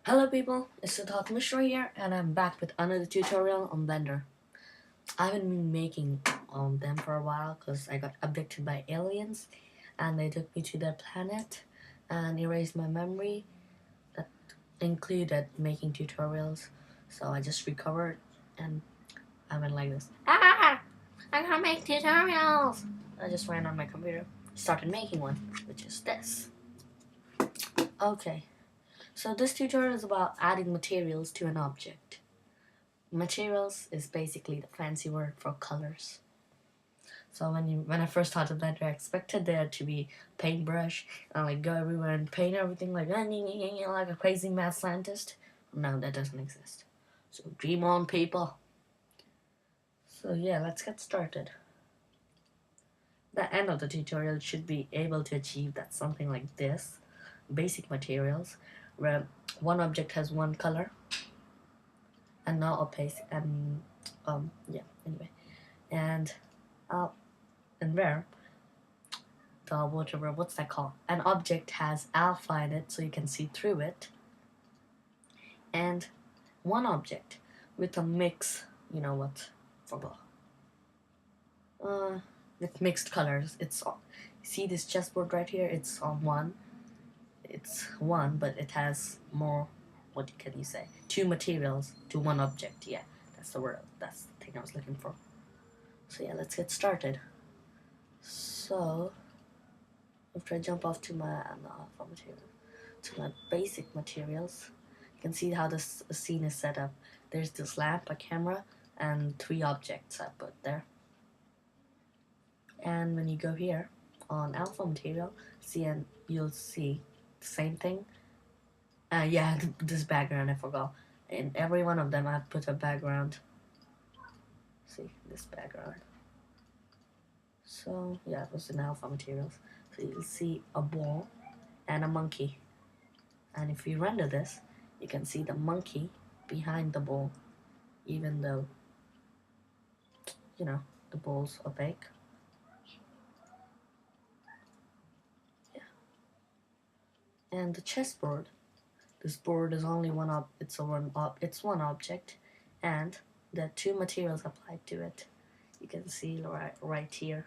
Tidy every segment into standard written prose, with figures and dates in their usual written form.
Hello people, it's Siddharth Mishra here and I'm back with another tutorial on Blender. I haven't been making them for a while because I got abducted by aliens and they took me to their planet and erased my memory that included making tutorials. So I just recovered and I went like this. I gotta make tutorials! I just ran on my computer, started making one, which is this. Okay, so this tutorial is about adding materials to an object. Materials is basically the fancy word for colors. So when I first started Blender, I expected there to be paintbrush and like go everywhere and paint everything like a crazy mad scientist. No, that doesn't exist. So dream on, people. So yeah, let's get started. The end of the tutorial should be able to achieve that something like this. Basic materials, where one object has one color and not opaque and yeah, anyway. And uh and where the whatever what's that called? An object has alpha in it so you can see through it. And one object with a mix, you know what? Forgot. Uh with mixed colors. See this chessboard right here? It's on one. It's one, but it has more, what can you say? Two materials to one object. Yeah, that's the word. That's the thing I was looking for. So yeah, let's get started. So after I jump off to my to my basic materials, you can see how this scene is set up. There's this lamp, a camera, and three objects I put there. And when you go here on alpha material, and you'll see the same thing. Yeah, this background I forgot. In every one of them, I've put a background. See this background. So yeah, it was in alpha materials. So you'll see a ball and a monkey. And if you render this, you can see the monkey behind the ball, even though, you know, the ball's opaque. Yeah. And the chessboard, this board is only it's one object, and there are two materials applied to it. You can see right here,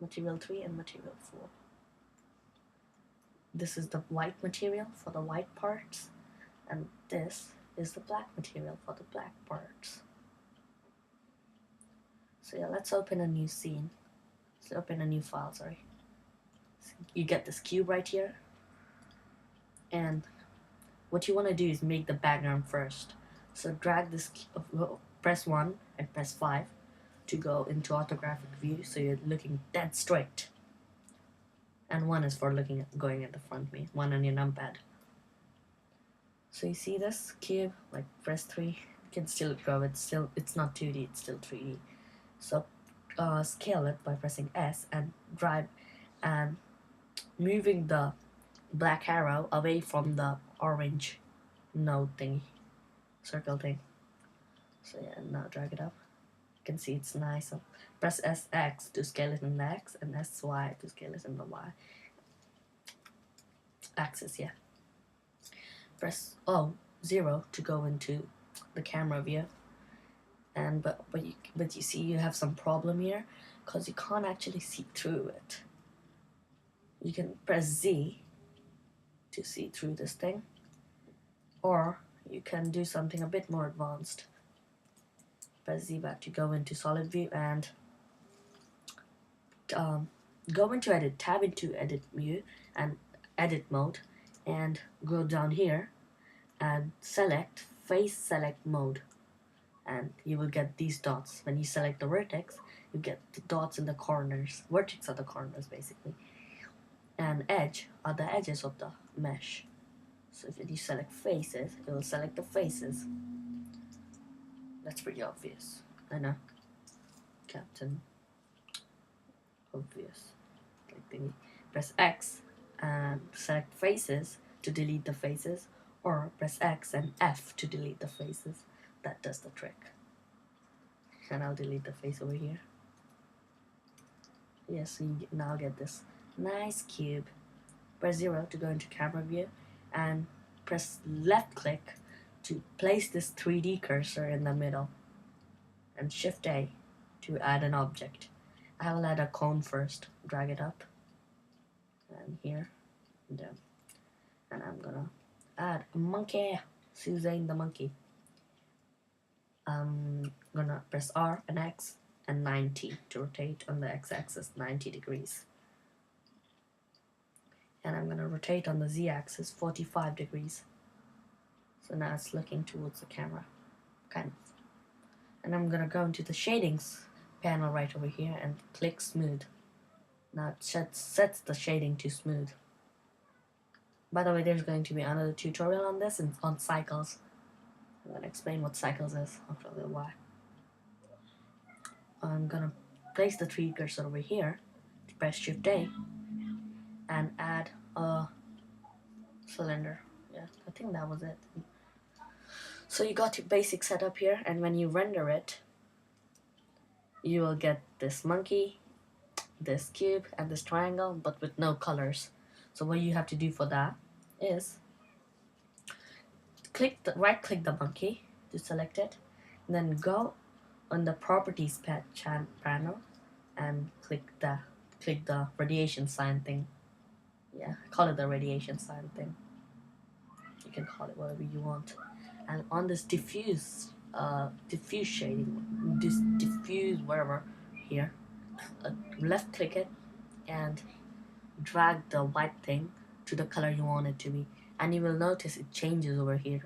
material 3 and material 4. This is the white material for the white parts, and this is the black material for the black parts. So yeah, let's open a new scene. Let's open a new file, sorry. So you get this cube right here, and what you want to do is make the background first. So drag this, press 1 and press 5 to go into orthographic view, so you're looking dead straight. And 1 is for going at the front, 1 on your numpad. So you see this cube, like press 3, you can still grow it, it's not 2D, it's still 3D. So scale it by pressing S and drag and moving the black arrow away from the orange node thingy, circle thing. So yeah, now drag it up. You can see it's nice. So press SX to scale it in the X and SY to scale it in the Y axis, yeah. Press 0 to go into the camera view. And but you see you have some problem here because you can't actually see through it. You can press Z to see through this thing, or you can do something a bit more advanced. Press Z back to go into solid view and go into edit, tab into edit view and edit mode, and go down here and select face select mode, and you will get these dots. When you select the vertex, you get the dots in the corners. Vertex are the corners basically, and edge are the edges of the mesh. So if you select faces, it will select the faces. That's pretty obvious, I know. Captain Obvious. Like thingy. Press X and select faces to delete the faces, or press X and F to delete the faces. That does the trick. And I'll delete the face over here. Yes, so you now get this nice cube. Press 0 to go into camera view and press left click to place this 3D cursor in the middle, and Shift A to add an object. I will add a cone first. Drag it up and here and down, and I'm gonna add a monkey. Suzanne the monkey. I'm gonna press R and X and 90 to rotate on the x-axis 90 degrees. And I'm gonna rotate on the z-axis 45 degrees. So now it's looking towards the camera, kind of. And I'm gonna go into the shadings panel right over here and click smooth. Now it sets the shading to smooth. By the way, there's going to be another tutorial on this and on cycles. I'm going to explain what cycles is after a little while. I'm going to place the 3D cursor over here, press Shift A, and add a cylinder. Yeah, I think that was it. So you got your basic setup here, and when you render it, you will get this monkey, this cube, and this triangle, but with no colors. So what you have to do for that is right click the monkey to select it, and then go on the properties panel and click the radiation sign thing. Yeah, call it the radiation sign thing. You can call it whatever you want. And on this diffuse shading, diffuse wherever here, left click it and drag the white thing to the color you want it to be, and you will notice it changes over here.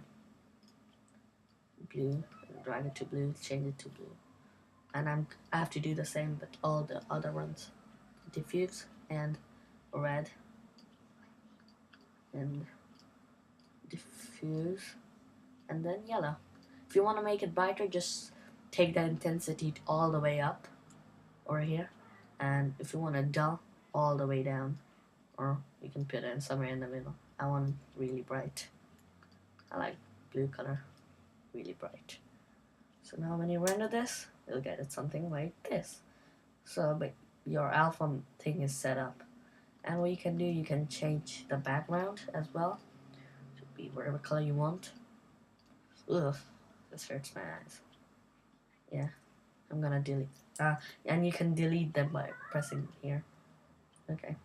Blue, drag it to blue, change it to blue, and I have to do the same with all the other ones. Diffuse and red and diffuse and then yellow. If you want to make it brighter, just take that intensity all the way up over here, and if you want to dull, all the way down, or you can put it in somewhere in the middle. I want it really bright. I like blue color, really bright. So now when you render this, you'll get it something like this. So but your alpha thing is set up, and what you can do, you can change the background as well to be whatever color you want. Ugh, this hurts my eyes. Yeah, I'm gonna delete. And you can delete them by pressing here. Okay.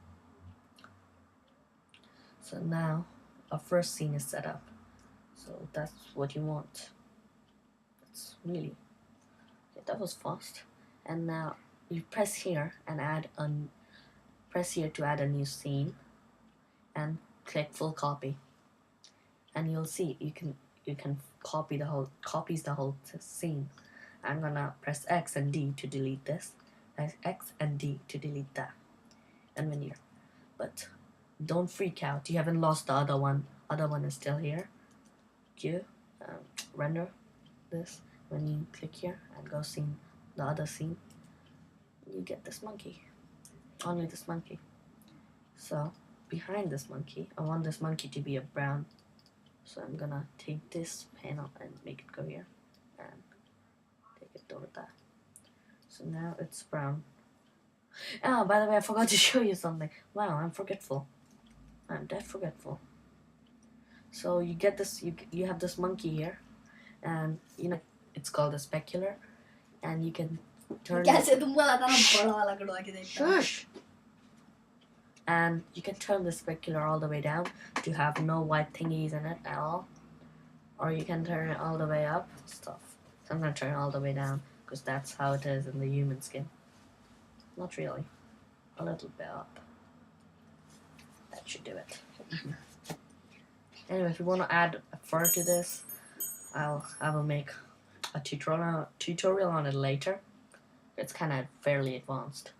So now our first scene is set up. So that's what you want. That's really, okay, that was fast. And now you press here and press here to add a new scene, and click full copy. And you'll see you can copies the whole scene. I'm gonna press X and D to delete this. Press X and D to delete that. And when you're, but don't freak out. You haven't lost the other one. Other one is still here. Q, render this. When you click here and go scene, the other scene, you get this monkey. Only this monkey. So behind this monkey, I want this monkey to be a brown. So I'm gonna take this panel and make it go here and take it over there. So now it's brown. Oh, by the way, I forgot to show you something. Wow, I'm forgetful. I'm dead forgetful. So you get this, you have this monkey here, and you know it's called a specular, and you can turn Shush! And you can turn the specular all the way down to have no white thingies in it at all, or you can turn it all the way up. Stuff. So I'm gonna turn it all the way down because that's how it is in the human skin. Not really. A little bit up. That should do it. Anyway, if you want to add a fur to this, I will make a tutorial on it later. It's kind of fairly advanced.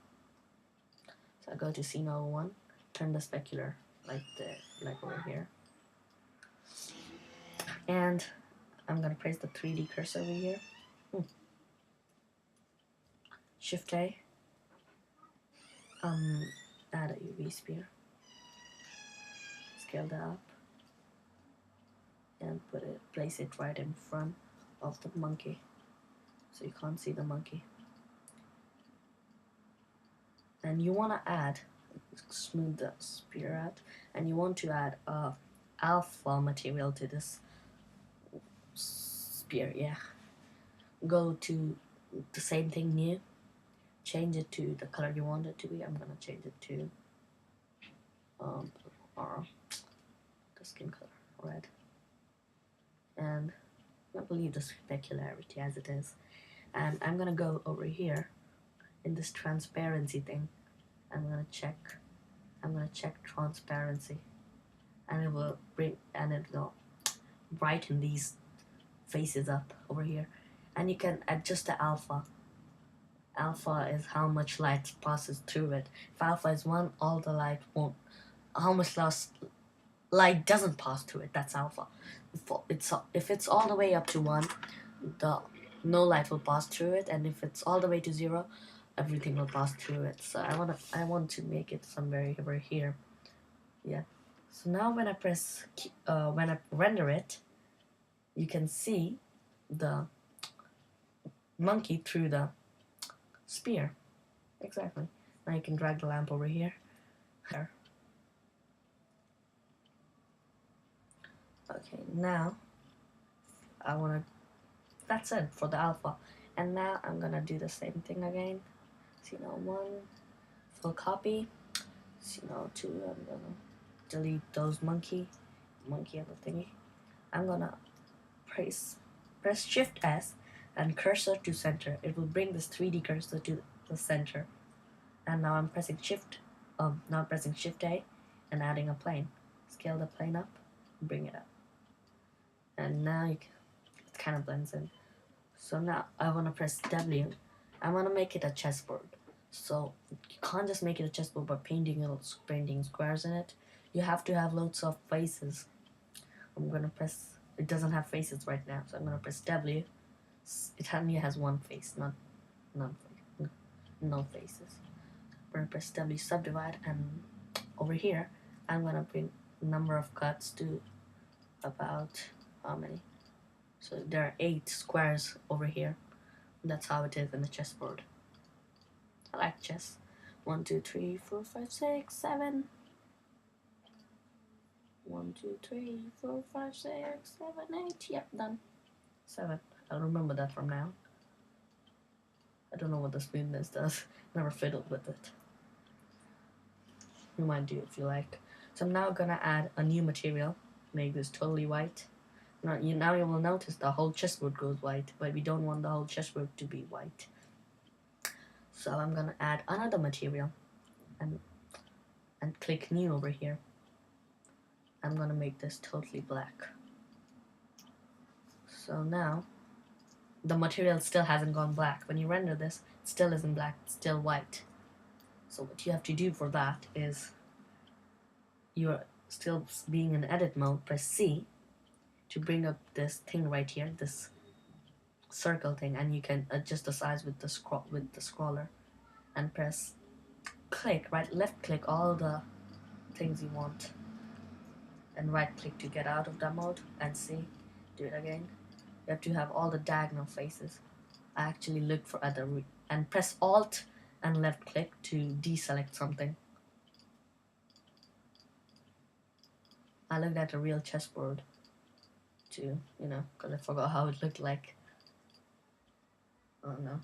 So I go to scene 01, turn the specular like over here, and I'm gonna place the 3D cursor over here. Shift A. Add a UV sphere. Scale that up. And place it right in front of the monkey, so you can't see the monkey. And you want to smooth the sphere out, and you want to add a alpha material to this sphere. Yeah, go to the same thing, new, change it to the color you want it to be. I'm gonna change it to or the skin color, red, and I'm gonna leave the specularity as it is. And I'm gonna go over here in this transparency thing. I'm gonna check transparency, and it will brighten these faces up over here. And you can adjust the alpha. Alpha is how much light passes through it. If alpha is 1, all the light won't. How much light doesn't pass through it, that's alpha. If it's all the way up to 1, no light will pass through it, and if it's all the way to 0, everything will pass through it. So I want to make it somewhere over here. Yeah. So now when I render it, you can see the monkey through the sphere. Exactly. Now you can drag the lamp over here. Okay, now that's it for the alpha. And now I'm gonna do the same thing again. C01, full copy. C02, I'm gonna delete those monkey and the thingy. I'm gonna press Shift S and cursor to center. It will bring this 3D cursor to the center. And now I'm pressing Shift A and adding a plane. Scale the plane up, bring it up. And now it kind of blends in. So now I want to press W. I want to make it a chessboard. So you can't just make it a chessboard by painting squares in it. You have to have loads of faces. I'm going to press, it doesn't have faces right now, so I'm going to press W. It only has one face, no faces. I'm going to press W, subdivide, and over here I'm going to bring number of cuts to about how many? So there are 8 squares over here. That's how it is in the chessboard. I like chess. 1, 2, 3, 4, 5, 6, 7. 1, 2, 3, 4, 5, 6, 7, 8. Yep, done. 7. I'll remember that from now. I don't know what the smoothness does. Never fiddled with it. You might do if you like. So I'm now gonna add a new material. Make this totally white. Now you will notice the whole chessboard goes white, but we don't want the whole chessboard to be white. So I'm gonna add another material and click new over here. I'm gonna make this totally black. So now the material still hasn't gone black. When you render this, it still isn't black, it's still white. So what you have to do for that is, you're still being in edit mode, press C to bring up this thing right here, this circle thing, and you can adjust the size with the scroller, and press left click all the things you want, and right click to get out of that mode, and C, do it again. You have to have all the diagonal faces. I actually look for other and press Alt and left click to deselect something. I looked at a real chessboard too, because I forgot how it looked like. Oh no.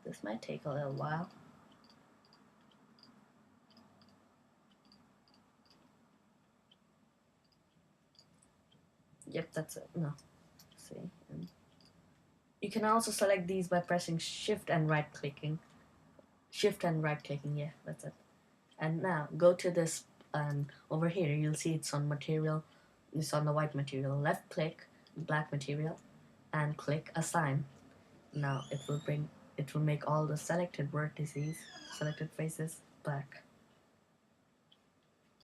This might take a little while. Yep, that's it. No. See. You can also select these by pressing Shift and right clicking. Shift and right clicking, yeah, that's it. And now go to this, over here you'll see it's on material. It's on the white material. Left click black material and click assign. Now it will make all the selected vertices, selected faces black.